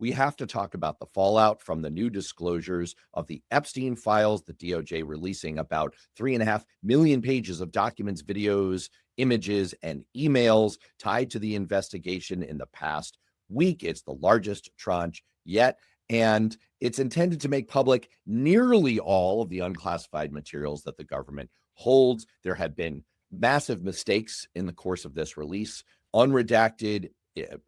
we have to talk about the fallout from the new disclosures of the Epstein files, the DOJ releasing about 3.5 million pages of documents, videos, images, and emails tied to the investigation in the past week. It's the largest tranche yet, and it's intended to make public nearly all of the unclassified materials that the government holds. There have been massive mistakes in the course of this release, unredacted,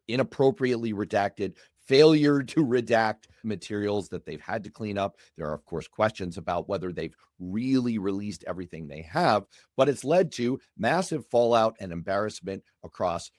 inappropriately redacted, failure to redact materials that they've had to clean up. There are, of course, questions about whether they've really released everything they have, but it's led to massive fallout and embarrassment across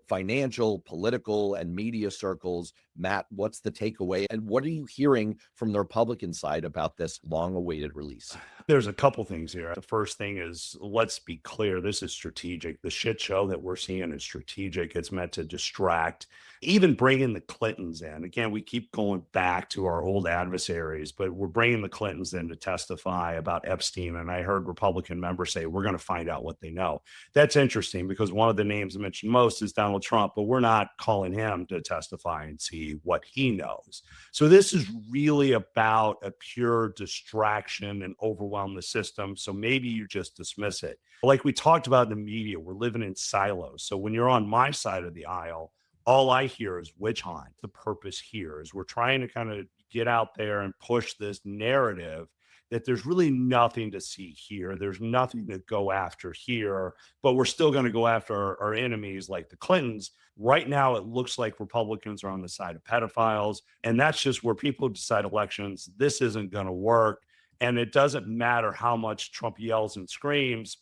financial, political, and media circles. Matt, what's the takeaway? And what are you hearing from the Republican side about this long-awaited release? There's a couple things here. The first thing is, let's be clear, this is strategic. The shit show that we're seeing is strategic. It's meant to distract, even bringing the Clintons in. Again, we keep going back to our old adversaries, but we're bringing the Clintons in to testify about Epstein. And I heard Republican members say, we're going to find out what they know. That's interesting because one of the names mentioned most is Donald Trump, but we're not calling him to testify and see what he knows. So this is really about a pure distraction and overwhelm the system. So maybe you just dismiss it. Like we talked about in the media, we're living in silos. So when you're on my side of the aisle, all I hear is witch hunt. The purpose here is we're trying to kind of get out there and push this narrative that there's really nothing to see here. There's nothing to go after here, but we're still going to go after our enemies like the Clintons. Right now, it looks like Republicans are on the side of pedophiles, and that's just where people decide elections. This isn't going to work. And it doesn't matter how much Trump yells and screams,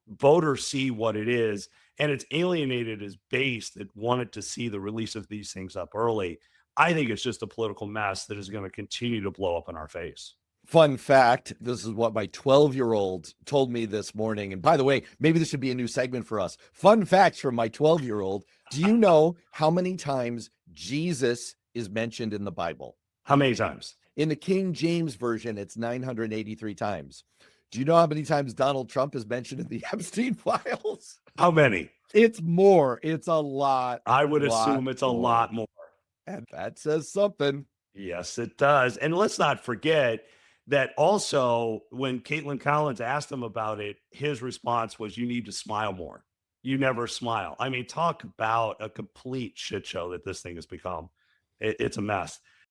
voters see what it is, and it's alienated his base that wanted to see the release of these things up early. I think it's just a political mess that is going to continue to blow up in our face. Fun fact, this is what my 12-year-old told me this morning. And by the way, maybe this should be a new segment for us. Fun facts from my 12-year-old. Do you know how many times Jesus is mentioned in the Bible? How many times? In the King James Version, it's 983 times. Do you know how many times Donald Trump is mentioned in the Epstein files? How many? It's more. It's a lot. I would assume it's a lot more. And that says something. Yes, it does. And let's not forget that also when Caitlin Collins asked him about it, his response was, you need to smile more. You never smile. I mean, talk about a complete shit show that this thing has become. It's a mess.